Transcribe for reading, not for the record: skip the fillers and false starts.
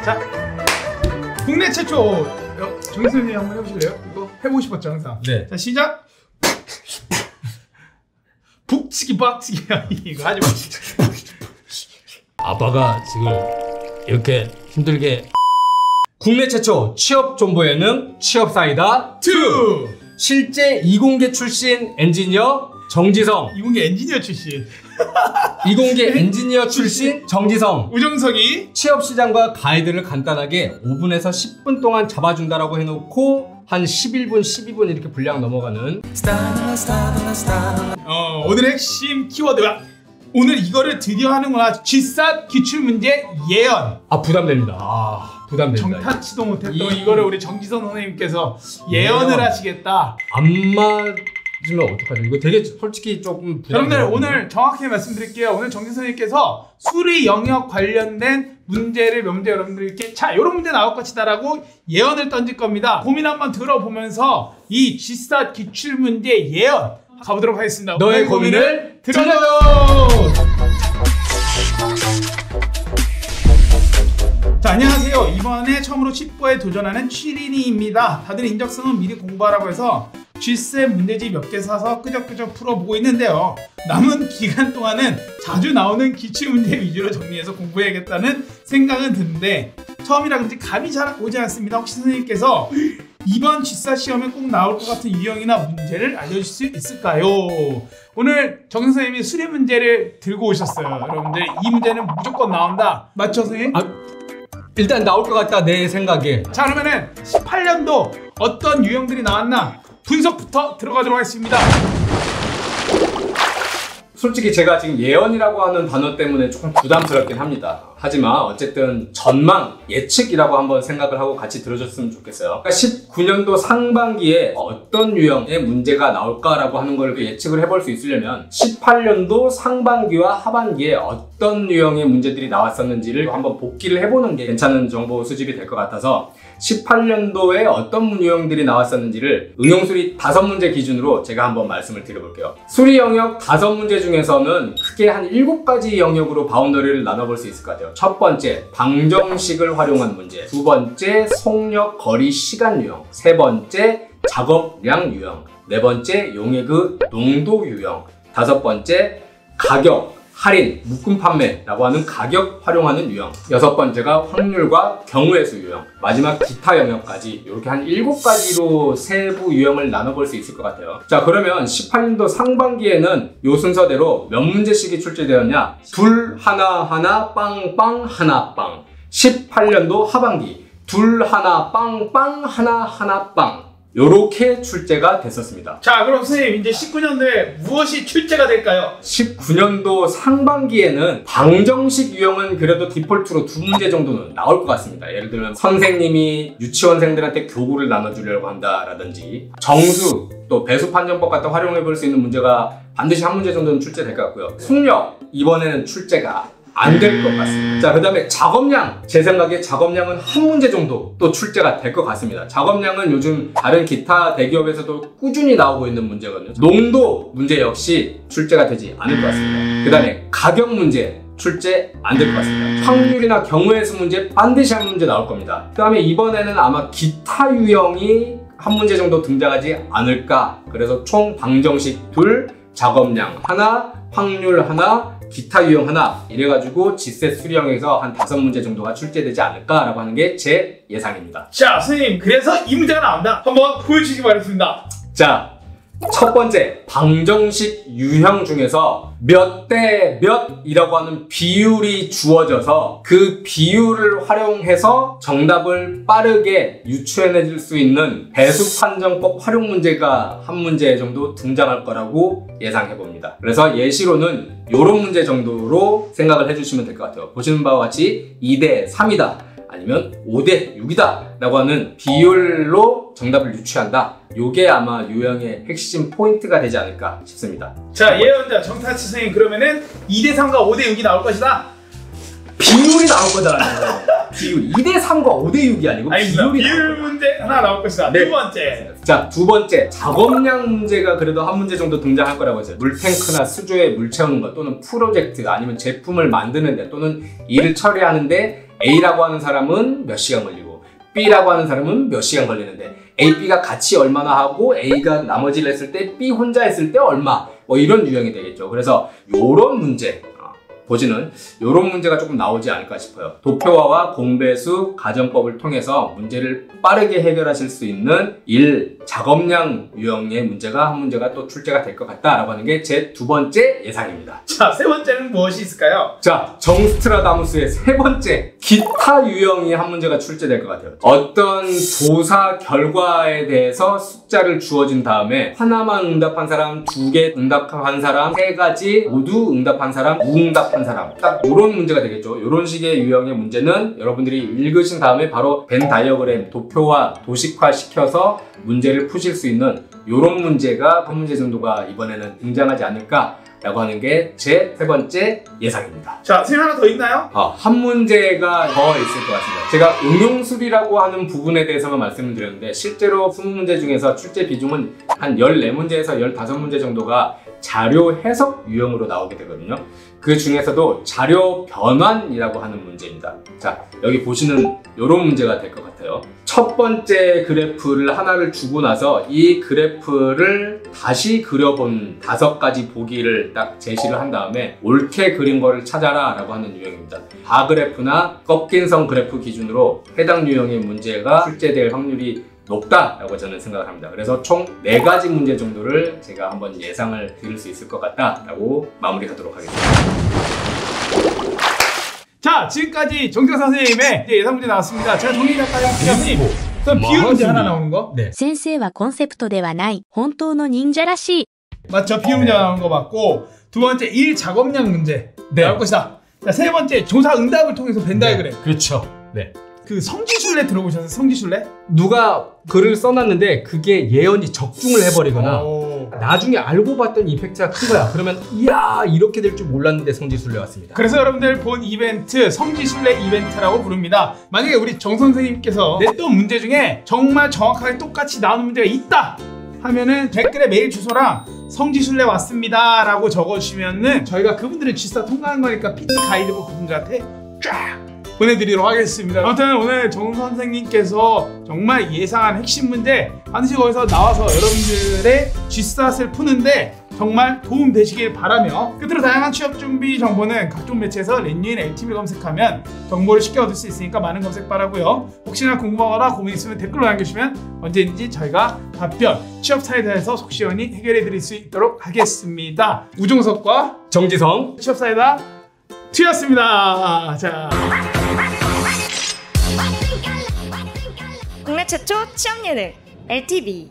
자, 국내 최초 정희 선생님 한번 해보실래요? 이거 해보고 싶었죠 항상. 네. 자 시작. 북치기 박치기 이거 하지 마. 아빠가 지금 이렇게 힘들게. 국내 최초 취업 정보 예능 취업 사이다 2. 실제 이공계 출신 엔지니어 정지성. 이공계 엔지니어 출신. 이공계 엔지니어 출신 정지성. 우정석이 취업 시장과 가이드를 간단하게 5분에서 10분 동안 잡아준다라고 해놓고 한 11분, 12분 이렇게 분량 넘어가는. 오늘의 핵심 키워드가 오늘 이거를 드디어 하는구나. GSAT 기출문제 예언. 아 부담됩니다. 부담됩니다. 정타치도 못했던 이거를 우리 정지성 선생님께서 예언을 하시겠다. 안 맞으면 어떡하죠? 이거 되게 솔직히 조금 부담돼요. 여러분들 오늘 정확히 말씀드릴게요. 오늘 정지성 선생님께서 수리 영역 관련된 문제를 몇 문제 여러분들께 자 이런 문제 나올 것이다 라고 예언을 던질 겁니다. 고민 한번 들어보면서 이 GSAT 기출문제 예언 가보도록 하겠습니다. 너의 고민을 들어줘! 자, 안녕하세요. 이번에 처음으로 칩보에 도전하는 취린이입니다. 다들 인적성은 미리 공부하라고 해서 GSAT 문제집 몇 개 사서 끄적끄적 풀어보고 있는데요. 남은 기간 동안은 자주 나오는 기출문제 위주로 정리해서 공부해야겠다는 생각은 드는데 처음이라 그런지 감이 잘 오지 않습니다. 혹시 선생님께서 이번 GSAT 시험에 꼭 나올 것 같은 유형이나 문제를 알려줄 수 있을까요? 오늘 정 선생님이 수리 문제를 들고 오셨어요. 여러분들 이 문제는 무조건 나온다. 맞죠 선생님? 일단 나올 것 같다 내 생각에. 자 그러면은 18년도 어떤 유형들이 나왔나 분석부터 들어가도록 하겠습니다. 솔직히 제가 지금 예언이라고 하는 단어 때문에 조금 부담스럽긴 합니다. 하지만 어쨌든 전망, 예측이라고 한번 생각을 하고 같이 들어줬으면 좋겠어요. 그러니까 19년도 상반기에 어떤 유형의 문제가 나올까라고 하는 걸 예측을 해볼 수 있으려면 18년도 상반기와 하반기에 어떤 유형의 문제들이 나왔었는지를 한번 복기를 해보는 게 괜찮은 정보 수집이 될 것 같아서 18년도에 어떤 유형들이 나왔었는지를 응용수리 5문제 기준으로 제가 한번 말씀을 드려볼게요. 수리 영역 5문제 중에서는 크게 한 7가지 영역으로 바운더리를 나눠볼 수 있을 것 같아요. 첫 번째, 방정식을 활용한 문제. 두 번째, 속력, 거리, 시간 유형. 세 번째, 작업량 유형. 네 번째, 용액의 농도 유형. 다섯 번째, 가격, 할인, 묶음 판매라고 하는 가격 활용하는 유형. 여섯 번째가 확률과 경우의 수 유형. 마지막 기타 영역까지 이렇게 한 7가지로 세부 유형을 나눠볼 수 있을 것 같아요. 자 그러면 18년도 상반기에는 요 순서대로 몇 문제씩이 출제되었냐? 둘, 하나, 하나, 빵, 빵, 하나, 빵. 18년도 하반기 둘, 하나, 빵, 빵, 하나, 하나, 빵. 요렇게 출제가 됐었습니다. 자 그럼 선생님 이제 19년도에 무엇이 출제가 될까요? 19년도 상반기에는 방정식 유형은 그래도 디폴트로 2문제 정도는 나올 것 같습니다. 예를 들면 선생님이 유치원생들한테 교구를 나눠주려고 한다라든지 정수 또 배수 판정법 같은 활용해 볼 수 있는 문제가 반드시 한 문제 정도는 출제될 것 같고요. 숙력 이번에는 출제가 안 될 것 같습니다. 자, 그 다음에 작업량. 제 생각에 작업량은 한 문제 정도 또 출제가 될 것 같습니다. 작업량은 요즘 다른 기타 대기업에서도 꾸준히 나오고 있는 문제거든요. 농도 문제 역시 출제가 되지 않을 것 같습니다. 그 다음에 가격 문제 출제 안 될 것 같습니다. 확률이나 경우의 수 문제 반드시 한 문제 나올 겁니다. 그 다음에 이번에는 아마 기타 유형이 한 문제 정도 등장하지 않을까. 그래서 총 방정식 2, 작업량 하나, 확률 하나, 기타 유형 하나 이래가지고 GSAT 수리형에서 한 5문제 정도가 출제되지 않을까라고 하는 게 제 예상입니다. 자 선생님 그래서 이 문제가 나온다. 한번 보여주시기 바랍니다. 자, 첫 번째 방정식 유형 중에서 몇 대 몇이라고 하는 비율이 주어져서 그 비율을 활용해서 정답을 빠르게 유추해낼 수 있는 배수 판정법 활용 문제가 한 문제 정도 등장할 거라고 예상해 봅니다. 그래서 예시로는 이런 문제 정도로 생각을 해주시면 될 것 같아요. 보시는 바와 같이 2대 3이다 아니면 5대 6이다 라고 하는 비율로 정답을 유추한다. 요게 아마 유형의 핵심 포인트가 되지 않을까 싶습니다. 자 예언자 정타치 선생님 그러면은 2대 3과 5대 6이 나올 것이다. 비율이 나올 거잖아요. 비율 2대 3과 5대 6이 아니고 비율 문제 하나 나올 것이다. 네. 두 번째. 자, 두 번째 작업량 문제가 그래도 한 문제 정도 등장할 거라고 했어요. 물탱크나 수조에 물 채우는 것 또는 프로젝트 아니면 제품을 만드는데 또는 일을 처리하는데 A라고 하는 사람은 몇 시간 걸리고 B라고 하는 사람은 몇 시간 걸리는데 A, B가 같이 얼마나 하고 A가 나머지를 했을 때 B 혼자 했을 때 얼마 뭐 이런 유형이 되겠죠. 그래서 요런 문제 보지는 이런 문제가 조금 나오지 않을까 싶어요. 도표화와 공배수 가정법을 통해서 문제를 빠르게 해결하실 수 있는 작업량 유형의 문제가 한 문제가 또 출제가 될 것 같다라고 하는 게 제 두 번째 예상입니다. 자, 세 번째는 무엇이 있을까요? 자, 정스트라다무스의 세 번째 기타 유형이 한 문제가 출제될 것 같아요. 어떤 조사 결과에 대해서 숫자를 주어진 다음에 하나만 응답한 사람, 2개 응답한 사람, 3가지 모두 응답한 사람, 무응답한 사람 딱 이런 문제가 되겠죠. 이런 식의 유형의 문제는 여러분들이 읽으신 다음에 바로 벤 다이어그램 도표화, 도식화 시켜서 문제를 푸실 수 있는 이런 문제가 한 문제 정도가 이번에는 등장하지 않을까 라고 하는 게 제 세 번째 예상입니다. 자, 세 하나 더 있나요? 한 문제가 더 있을 것 같습니다. 제가 응용술이라고 하는 부분에 대해서만 말씀을 드렸는데 실제로 20문제 중에서 출제 비중은 한 14문제에서 15문제 정도가 자료 해석 유형으로 나오게 되거든요. 그 중에서도 자료 변환이라고 하는 문제입니다. 자, 여기 보시는 이런 문제가 될 것 같아요. 첫 번째 그래프를 하나를 주고 나서 이 그래프를 다시 그려본 5가지 보기를 딱 제시를 한 다음에 옳게 그린 거를 찾아라 라고 하는 유형입니다. 바그래프나 꺾인 선 그래프 기준으로 해당 유형의 문제가 출제될 확률이 높다라고 저는 생각을 합니다. 그래서 총 4가지 문제 정도를 제가 한번 예상을 드릴 수 있을 것 같다라고 마무리하도록 하겠습니다. 자, 지금까지 정태호 선생님의 예상 문제 나왔습니다. 제가 정리 작가님 기자님, 그럼 비유 문제 하나 나오는 거? 네. 先生はコンセプトではない本当の忍者らしい. 맞죠? 비유 문제 나오는 거 맞고, 두 번째 작업량 문제 나올 것이다. 자, 세 번째 조사 응답을 통해서 벤 다이어그램. 그렇죠. 네. 그 성지순례 들어보셨어요? 성지순례? 누가 글을 써놨는데 그게 예언이 적중을 해버리거나 나중에 알고 봤더니 임팩트가 큰 거야. 그러면 이야 이렇게 될 줄 몰랐는데 성지순례 왔습니다. 그래서 여러분들 본 이벤트 성지순례 이벤트라고 부릅니다. 만약에 우리 정 선생님께서 냈던 문제 중에 정말 정확하게 똑같이 나오는 문제가 있다 하면은 댓글에 메일 주소랑 성지순례 왔습니다 라고 적어주시면은 저희가 그분들은 G스타 통과한 거니까 PT 가이드북 그분들한테 쫙 보내드리도록 하겠습니다. 아무튼 오늘 정 선생님께서 정말 예상한 핵심 문제 반드시 거기서 나와서 여러분들의 G스타를 푸는데 정말 도움 되시길 바라며, 끝으로 다양한 취업 준비 정보는 각종 매체에서 랜유인 LTV 검색하면 정보를 쉽게 얻을 수 있으니까 많은 검색 바라고요. 혹시나 궁금하거나 고민 있으면 댓글로 남겨주시면 언제든지 저희가 답변, 취업 사이다에서 속 시원히 해결해 드릴 수 있도록 하겠습니다. 우종석과 정지성 취업 사이다 투였습니다. 자. 국내 최초 취업 예능 LTV